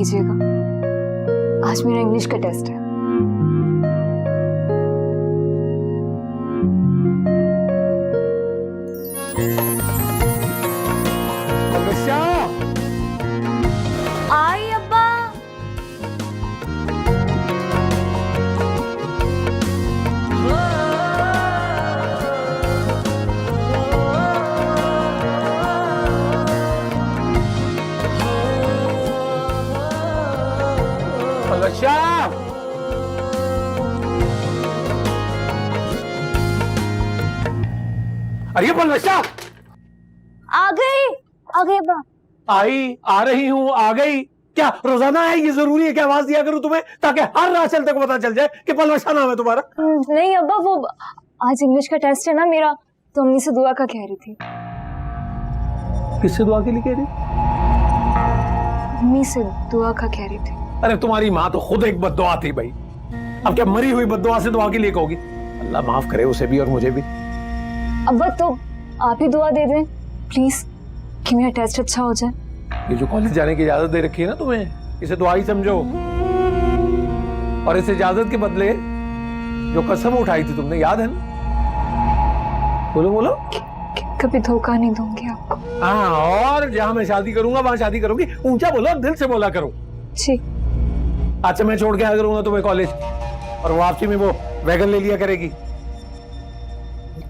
कीजिएगा, आज मेरा इंग्लिश का टेस्ट है। आई अब्बा। अरे पलवशा, आ गई अब्बा। आई आ रही हूँ, आ गई। क्या रोजाना आएगी? जरूरी है कि आवाज दिया करूं तुम्हें ताकि हर राह चलते को पता चल जाए कि पलवशा नाम है तुम्हारा? नहीं अब्बा, वो आज इंग्लिश का टेस्ट है ना मेरा, तो अम्मी से दुआ का कह रही थी। किससे दुआ के लिए कह रही? अम्मी से दुआ का कह रही थी। अरे तुम्हारी माँ तो खुद एक बद्दुआ थी भाई, अब क्या मरी हुई बद्दुआ से दुआ के लिए कहोगी? अल्लाह माफ करे उसे भी और मुझे भी। अब्बा तो आप ही दुआ दे दें प्लीज कि मेरा टेस्ट अच्छा हो जाए। ये जो कॉलेज जाने की इजाजत दे रखी है ना तुम्हें, इसे दुआ ही समझो। और इस इजाजत के बदले जो कसम उठाई थी तुमने, याद है ना? बोलो बोलो। कभी धोखा नहीं दूंगी आपको। हाँ, और जहाँ मैं शादी करूंगा वहां शादी करूंगी। ऊंचा बोलो, दिल से बोला करो। जी। आज से मैं छोड़ के आया करूंगा तुम्हें कॉलेज, और वापसी में वो वैगन ले लिया करेगी।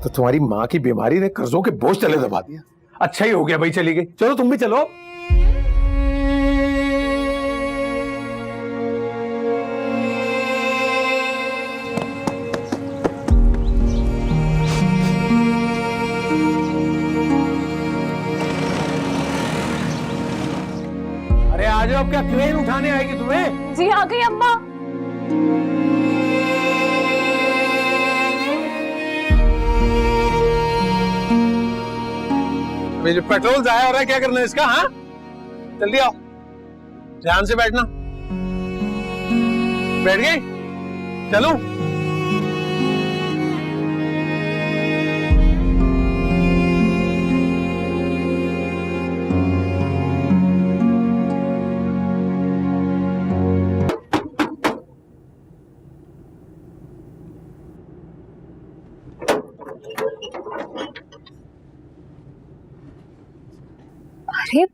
तो तुम्हारी माँ की बीमारी ने कर्जों के बोझ तले दबा दिया। अच्छा ही हो गया भाई चली गई। चलो तुम भी चलो। अरे आ जाओ, अब क्या क्रेन उठाने आएगी तुम्हें? जी आ गई अम्मा। जो पेट्रोल जाया हो रहा है, क्या करना है इसका? हाँ, जल्दी आओ, ध्यान से बैठना। बैठ गई? चलो। अरे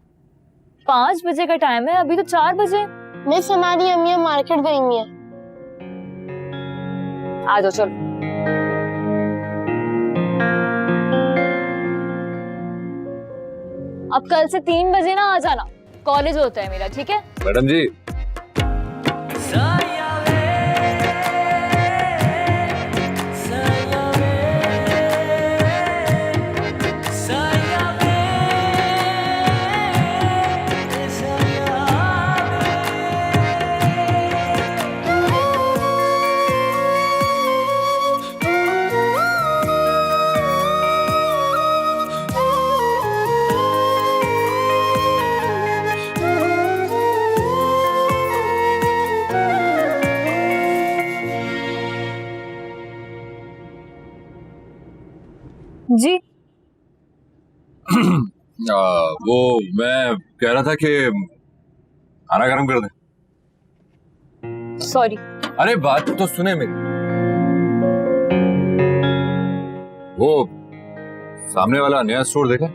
5 बजे का टाइम है, अभी तो 4 बजे। मिस हमारी अम्मी मार्केट गई है। आ जाओ चलो। अब कल से 3 बजे ना आ जाना, कॉलेज होता है मेरा, ठीक है? मैडम जी, जी। वो मैं कह रहा था कि खाना गर्म कर दें। सॉरी। अरे बात तो सुने मेरी। वो सामने वाला नया स्टोर देखा?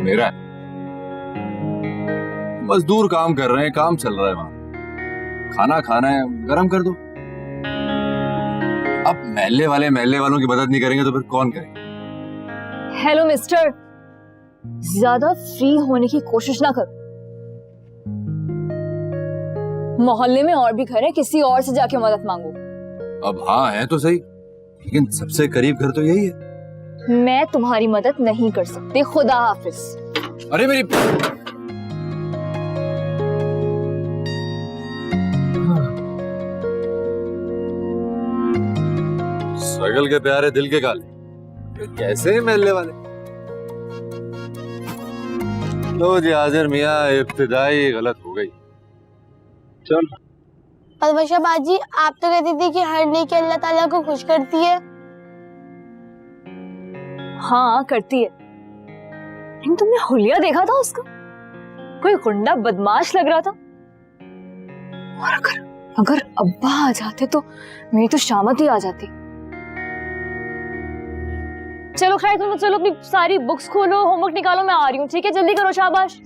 मेरा है। मजदूर काम कर रहे हैं, काम चल रहा है वहां। खाना खाना है, गरम कर दो। अब महल्ले वालों की मदद नहीं करेंगे तो फिर कौन करेगा? हेलो मिस्टर, ज्यादा फ्री होने की कोशिश ना करो। मोहल्ले में और भी घर है, किसी और से जाके मदद मांगो। अब हाँ है तो सही, लेकिन सबसे करीब घर तो यही है। मैं तुम्हारी मदद नहीं कर सकती, खुदा हाफिज। अरे मेरी सगल के प्यारे दिल के काले, कैसे महल्ले वाले। लो जी हाजिर मियाँ, इब्तिदाई गलत हो गई। चल। पलवशा बाजी, आप तो कहती थी कि हर नेकी अल्लाह ताला को खुश करती है। हाँ करती है, लेकिन तुमने हुलिया देखा था उसका? कोई गुंडा बदमाश लग रहा था। और अगर अब्बा आ जाते तो मेरी तो शामत ही आ जाती। चलो खैर, तुम चलो अपनी सारी बुक्स खोलो, होमवर्क निकालो, मैं आ रही हूँ, ठीक है? जल्दी करो, शाबाश।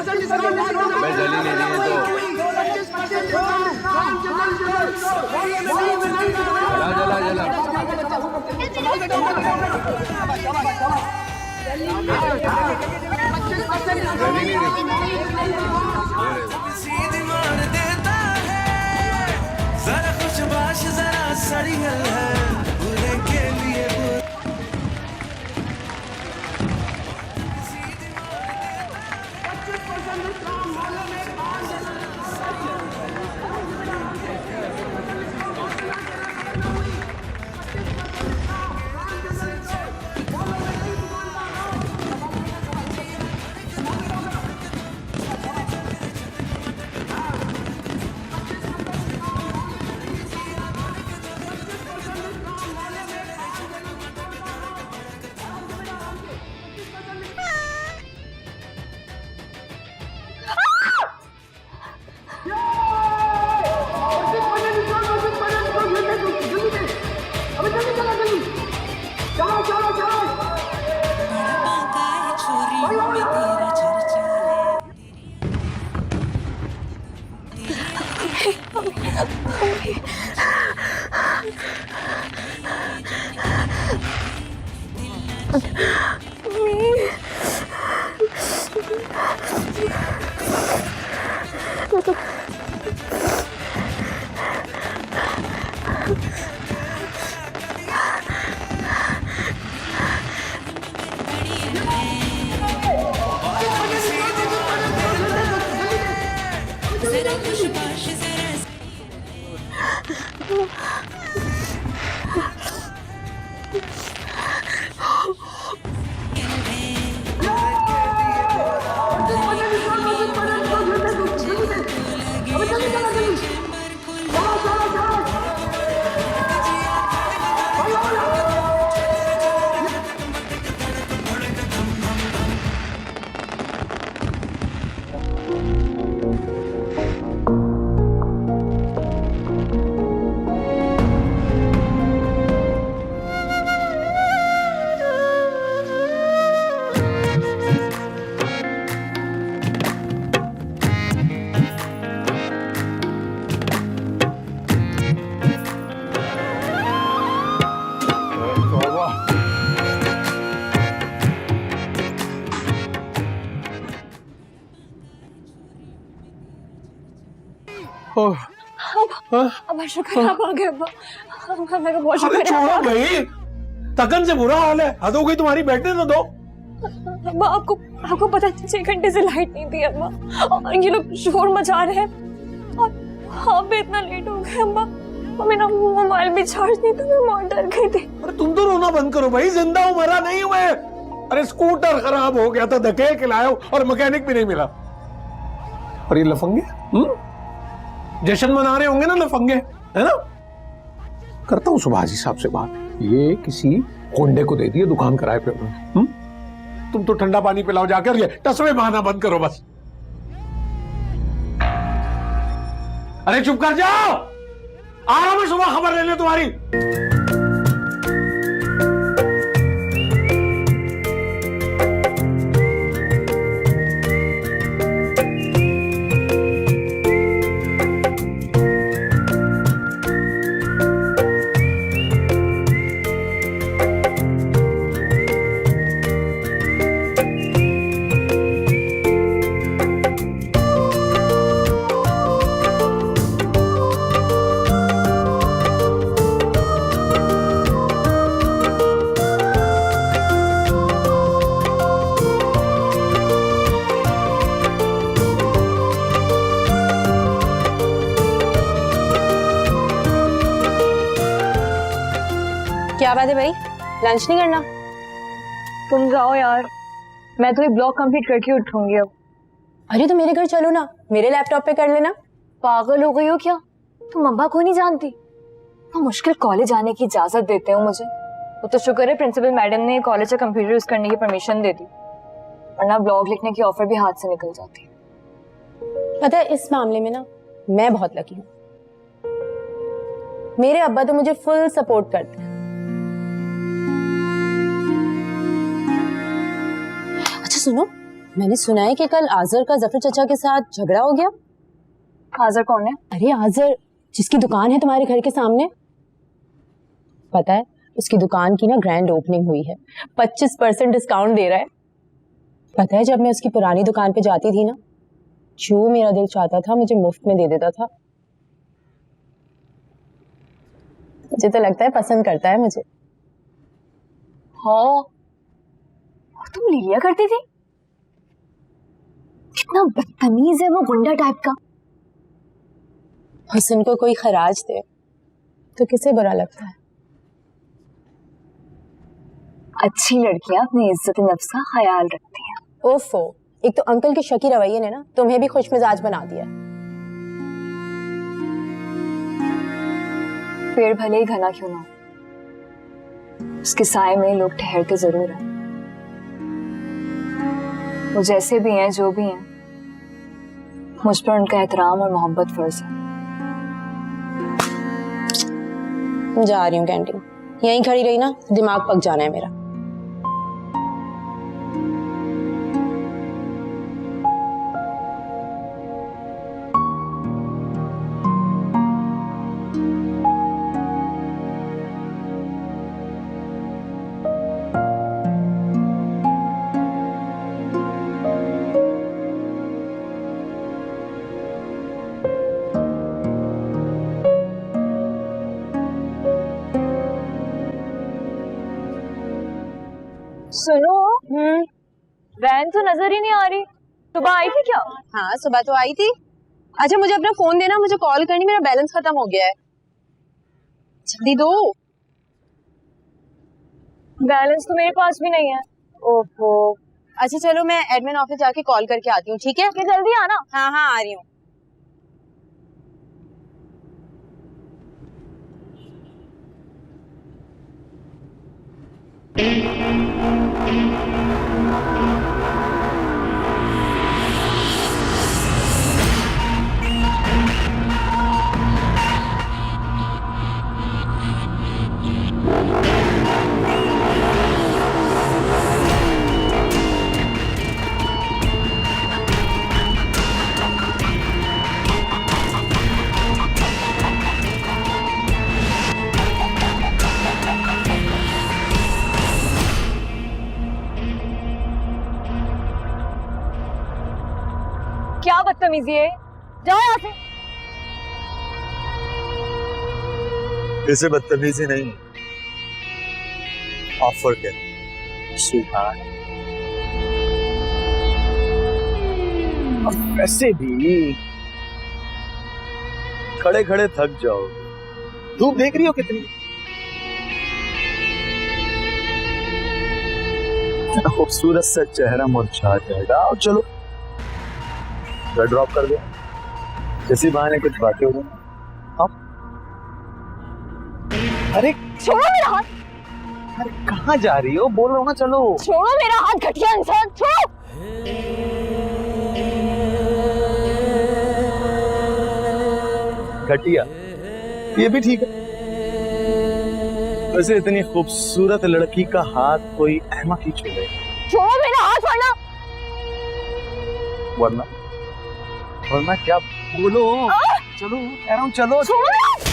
जली नहीं रही है तो जला जला जरा कुछ बाश जरा सड़ी है पूरे के लिए अब शुक्र आप आ गए अब्बा। अल्लाह का बहुत शुक्र है। छोड़ो भाई, थकन से बुरा हाल है, हद हो गई तुम्हारी, बैठने तो दो। अब्बा आपको पता है 6 घंटे से लाइट नहीं थी अब्बा, और ये लोग शोर मचा रहे हैं और आप भी इतना लेट हो गए अब्बा। और मेरा मोबाइल भी चार्ज नहीं था, मैं बहुत डर गई थी। अरे तुम तो रोना बंद करो भाई, जिंदा हूँ, मरा नहीं हुए। अरे स्कूटर खराब हो गया था, धकेल के लाया और मैकेनिक भी नहीं मिला। और ये लफंगे जश्न मना रहे होंगे ना लफंगे, है ना? करता हूँ सुभाजी साहब से बात, ये किसी होंडे को दे दिए दुकान किराए पे। तुम तो ठंडा पानी पिलाओ जाकर, ये टसवे बहाना बंद करो बस। अरे चुप कर जाओ, आ रहा हूं मैं सुबह खबर लेने तुम्हारी। दे भाई, लंच नहीं करना? तुम जाओ यार, मैं तो ये ब्लॉग कंप्लीट करके उठूंगी अब। अरे तो मेरे घर चलो ना, मेरे लैपटॉप पे कर लेना। पागल हो गई हो क्या? तुम अब्बा को नहीं जानती? वो मुश्किल कॉलेज आने की इजाजत देते हो मुझे। वो तो शुक्र है प्रिंसिपल मैडम ने कॉलेज का कंप्यूटर यूज करने की परमिशन दे दी, वरना ब्लॉग लिखने की ऑफर भी हाथ से निकल जाती। पता है इस मामले में ना मैं बहुत लकी हूँ। मेरे अब्बा तो मुझे फुल सपोर्ट करते हैं। अच्छा सुनो, मैंने सुना है कि कल आजर का जफर चचा के साथ झगड़ा हो गया। आजर कौन है? अरे आजर जिसकी दुकान है तुम्हारे घर के सामने। पता है उसकी दुकान की ना ग्रैंड ओपनिंग हुई है, 25% डिस्काउंट दे रहा है। पता है जब मैं उसकी पुरानी दुकान पे जाती थी ना, जो मेरा दिल चाहता था मुझे मुफ्त में दे देता था। मुझे तो लगता है पसंद करता है मुझे। हाँ, तुम ले लिया करती थी? कितना बदतमीज है वो, गुंडा टाइप का। हुस्न को कोई खराज दे तो किसे बुरा लगता है। अच्छी लड़कियां अपनी इज्जत नफ्स का ख्याल रखती हैं। ओफो, एक तो अंकल के शकी रवैये ने ना तुम्हें भी खुश मिजाज बना दिया। पेड़ भले ही घना क्यों ना हो, उसके साए में लोग ठहरते जरूर हैं। वो जैसे भी हैं, जो भी हैं, मुझ पर उनका एहतराम और मोहब्बत फर्ज है। जा रही हूँ कैंटीन, यहीं खड़ी रही ना दिमाग पक जाना है मेरा। सुनो, वैन तो नजर ही नहीं आ रही। सुबह आई थी क्या? हाँ सुबह तो आई थी। अच्छा मुझे अपना फोन देना, मुझे कॉल करनी, मेरा बैलेंस खत्म हो गया है। जल्दी दो। बैलेंस तो मेरे पास भी नहीं है। ओहो, अच्छा चलो मैं एडमिन ऑफिस जाके कॉल करके आती हूँ, ठीक है? कि जल्दी आना। हाँ हाँ आ रही हूँ। क्या बदतमीजी है, जाओ यहाँ से। इसे बदतमीजी नहीं, ऑफर के स्वीकार। वैसे भी खड़े खड़े थक जाओ, धूप देख रही हो कितनी। खूबसूरत सा चेहरा मुरझा जाएगा। और चलो ड्रॉप कर दो, किसी बहाने कुछ बातें हो गई। अरे छोड़ो मेरा हाथ। अरे कहाँ जा रही हो, बोल रहा हूँ ना चलो। छोड़ो मेरा हाथ, घटिया इंसान, छोड़ो। घटिया, ये भी ठीक है। वैसे इतनी खूबसूरत लड़की का हाथ कोई अहमक ही छोड़े। छोड़ो मेरा हाथ, वरना वरना क्या? बोलो। चलो कह रहा हूँ चलो। छोड़ो मेरा हाथ।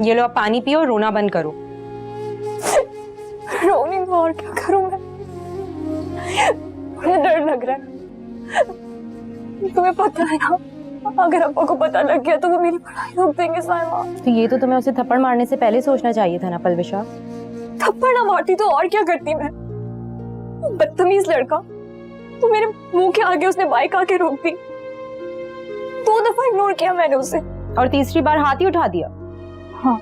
ये लो, आप पानी पियो और रोना बंद करो। रोनी तो और क्या करूं मैं? मुझे डर लग रहा है। तुम्हें पता है ना, अगर अब्बा को पता लग गया तो वो मेरी पढ़ाई रोक देंगे साहिबा। तो ये तो तुम्हें उसे थप्पड़ मारने से पहले सोचना चाहिए था ना पलविशा। थप्पड़ ना मारती तो और क्या करती मैं? बदतमीज लड़का, तो मेरे मुंह के आगे उसने बाइक आके रोक दी। 2 दफा इग्नोर किया मैंने उसे, और तीसरी बार हाथ ही उठा दिया। हाँ,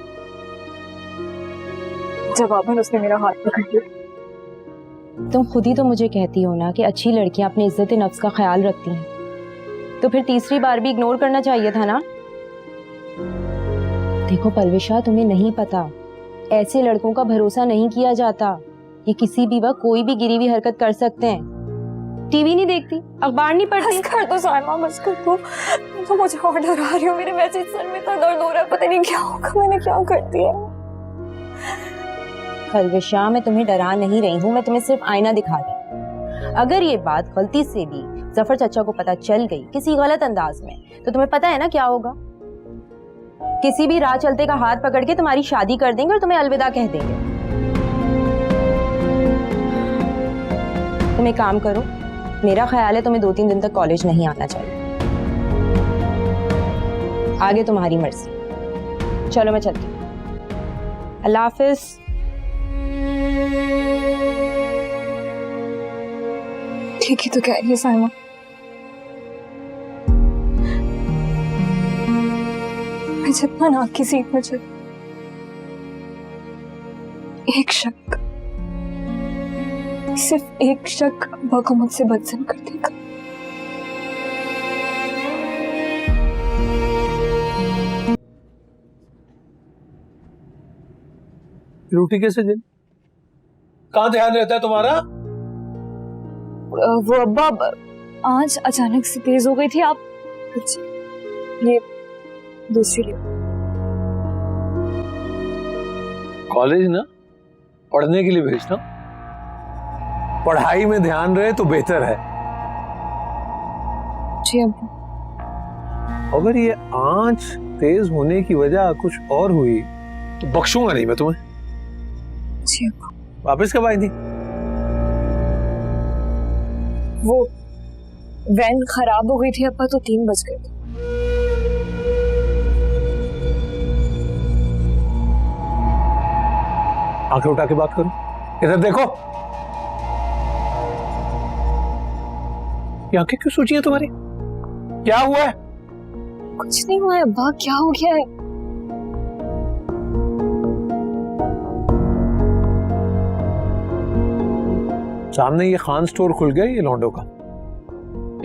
जवाबन उसने मेरा हाथ पकड़ लिया। तुम खुद ही तो मुझे कहती हो ना कि अच्छी लड़कियां अपनी इज्जत नफ्स का ख्याल रखती हैं, तो फिर तीसरी बार भी इग्नोर करना चाहिए था ना। देखो पलविशा, तुम्हें नहीं पता, ऐसे लड़कों का भरोसा नहीं किया जाता। ये किसी भी वक्त कोई भी गिरी हुई हरकत कर सकते हैं। टीवी नहीं देखती, अखबार नहीं पढ़ती। बस कर दो साइमा, बस कर दो। तो मुझे और डरा रही हो, मेरे वैसे सर में इतना दर्द हो रहा है, पता नहीं क्या होगा, मैंने क्या कर दिया। पलविशा, मैं तुम्हें डरा नहीं रही हूँ, मैं तुम्हें सिर्फ आईना दिखा रही हूँ। अगर ये बात गलती से भी जफर चाचा को पता चल गई किसी गलत अंदाज में, तो तुम्हें पता है ना क्या होगा? किसी भी राह चलते का हाथ पकड़ के तुम्हारी शादी कर देंगे और तुम्हें अलविदा कह देंगे। तुम एक काम करो, मेरा ख्याल है तुम्हें 2-3 दिन तक कॉलेज नहीं आना चाहिए। आगे तुम्हारी मर्जी। चलो मैं चलती हूँ, अल्लाह हाफिज। ठीक ही तो कह रही है साइमा। मैं जितना नाक की सीट में चल, एक शक, सिर्फ एक शक अब्बा को मुझसे बदजन कर देगा। ड्यूटी कैसे दिन? कहाँ ध्यान रहता है तुम्हारा? वो अब्बा आज अचानक से तेज हो गई थी। आप ये दूसरी कॉलेज ना पढ़ने के लिए भेजना, पढ़ाई में ध्यान रहे तो बेहतर है। जी अब्बा। अगर ये आंच तेज होने की वजह कुछ और हुई तो बख्शूंगा नहीं मैं तुम्हें। जी अब्बा। वापस कब आई थी? वो वैन खराब हो गई थी अब्बा, तो 3 बज गए थे। आंखें उठा के बात करो, इधर देखो। ये आंखें क्यों सूजी हैं तुम्हारी? क्या हुआ है? कुछ नहीं हुआ है अब्बा, क्या हो गया है? सामने ये खान स्टोर खुल गया ये लौंडों का,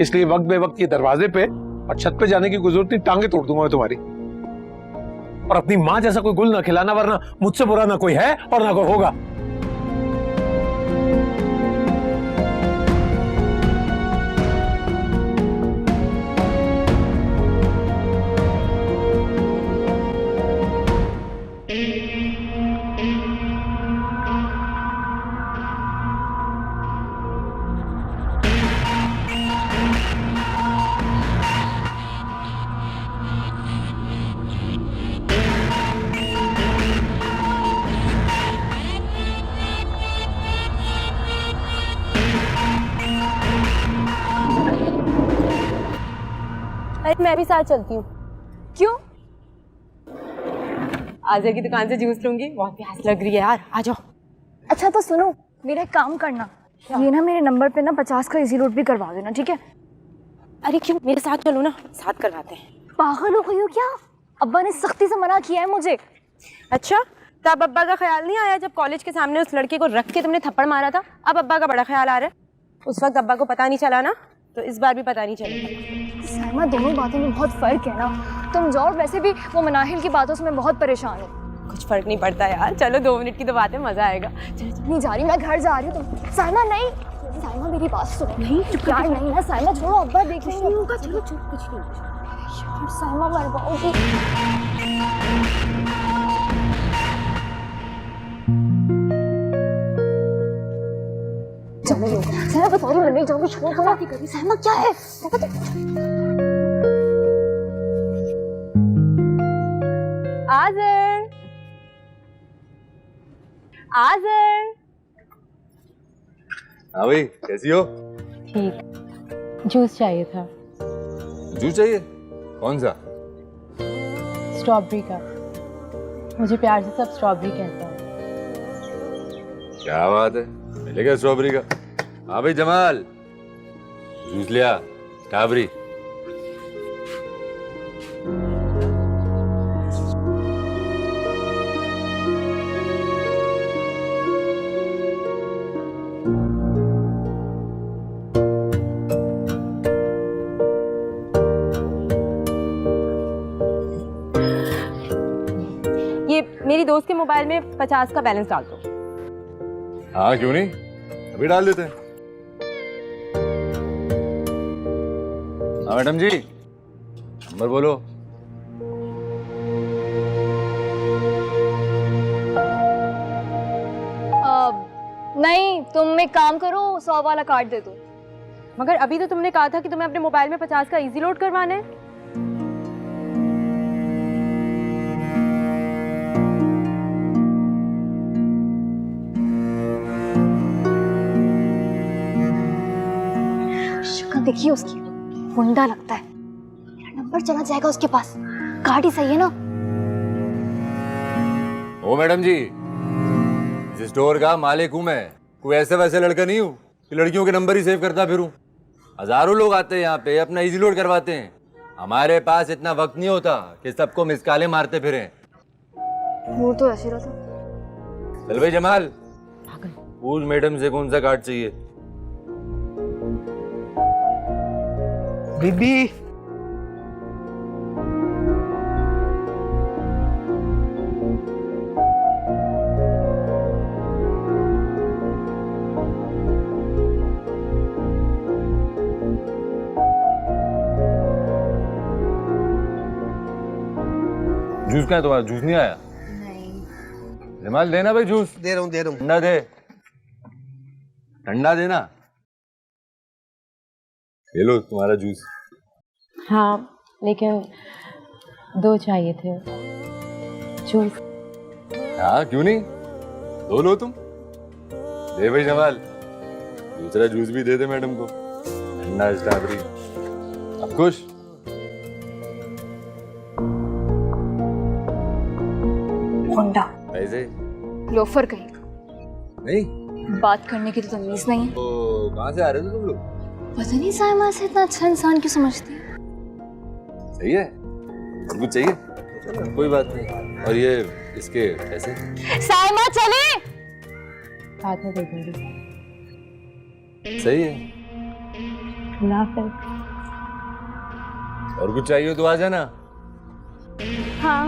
इसलिए वक्त बे वक्त ये दरवाजे पे और छत पे जाने की गुजरती नहीं, टांगे तोड़ दूंगा मैं तुम्हारी। और अपनी माँ जैसा कोई गुल ना खिलाना, वरना मुझसे बुरा ना कोई है और ना कोई होगा। मैं भी साथ चलती हूँ। क्यों? आजा की दुकान से जूस लूंगी, बहुत प्यास लग रही है यार, आ जाओ। अच्छा तो सुनो, मेरा एक काम करना, ये ना मेरे नंबर पे ना 50 का इजी रोड भी करवा देना, ठीक है? अरे क्यों, मेरे साथ चलो ना, साथ करवाते हैं। पागल हो गई हो क्या? अब्बा ने सख्ती से मना किया है मुझे। अच्छा, तब अब्बा का ख्याल नहीं आया जब कॉलेज के सामने उस लड़के को रख के तुमने थप्पड़ मारा था? अब अब्बा का बड़ा ख्याल आ रहा है। उस वक्त अब्बा को पता नहीं चला ना, तो इस बार भी पता नहीं चलेगा। साइमा, दोनों बातों में बहुत फर्क है ना। तुम जाओ, और वैसे भी वो मनाहिल की बातों से मैं बहुत परेशान हूँ। कुछ फर्क नहीं पड़ता यार, चलो 2 मिनट की तो बात है, मजा आएगा। नहीं जा रही, मैं घर जा रही हूँ। तुम साइमा नहीं, साइमा मेरी बात सुनो। नहीं चुप यार, नहीं ना साइमा, छोड़ो, अब्बा देख लेंगे। नहीं होगा, चलो चुप, कुछ नहीं यार, साइमा मरवाओगी। चलो साइमा, बता रही मैं नहीं जाऊंगी, छोड़ो। साइमा क्या है? आज़र, आजर। हाँ भाई, कैसी हो? ठीक, जूस चाहिए था। जूस चाहिए? कौन सा? स्ट्रॉबेरी का। मुझे प्यार से सब स्ट्रॉबेरी कहता है। क्या बात है, मिलेगा स्ट्रॉबेरी का। हाँ भाई जमाल, जूस लिया स्ट्रॉबेरी। ये मेरी दोस्त के मोबाइल में 50 का बैलेंस डाल दो। हाँ क्यों नहीं, अभी डाल देते हैं। हाँ मैडम जी, नंबर बोलो। नहीं, तुम एक काम करो, 100 वाला कार्ड दे दो। मगर अभी तो तुमने कहा था कि तुम्हें अपने मोबाइल में 50 का इजी लोड करवाना है। शक्ल देखिए उसकी, गुंडा लगता है। मेरा नंबर चला जाएगा उसके पास। कार्ड ही सही है ना? ओ मैडम जी, इस स्टोर का मालिक हूं मैं, कोई ऐसे वैसे लड़का नहीं हूं कि लड़कियों के नंबर ही सेव करता फिरूं। हजारों लोग आते हैं यहाँ पे, अपना इजी लोड करवाते हैं। हमारे पास इतना वक्त नहीं होता कि सबको मिसकाले मारते फिरें। वो तो ऐसे रहा था। चल भाई जमाल, पूछ मैडम से कौन सा कार्ड चाहिए। बीबी, जूस क्या है तुम्हारा? जूस नहीं आया? नहीं। जमाल देना भाई जूस। दे रहा हूँ। ठंडा दे, ठंडा देना। ले लो तुम्हारा जूस। हाँ, लेकिन 2 चाहिए थे जूस। हाँ क्यों नहीं, दो लो तुम। दे भाई जमाल, दूसरा जूस भी दे दे मैडम को, ठंडा स्ट्रॉबेरी। अब खुश? गुंडा, ऐसे लोफर कहीं का। नहीं बात करने की तो तमीज नहीं है। तो कहाँ से आ रहे थे तुम लोग? पता नहीं साइमा से इतना अच्छा इंसान क्यों समझती है। सही है, और कुछ चाहिए? चलो कोई बात नहीं। और ये इसके पैसे? साइमा चले। साथ में दे दूंगी। सही है। मुनाफिक। और कुछ चाहिए तो आ जाना। हाँ।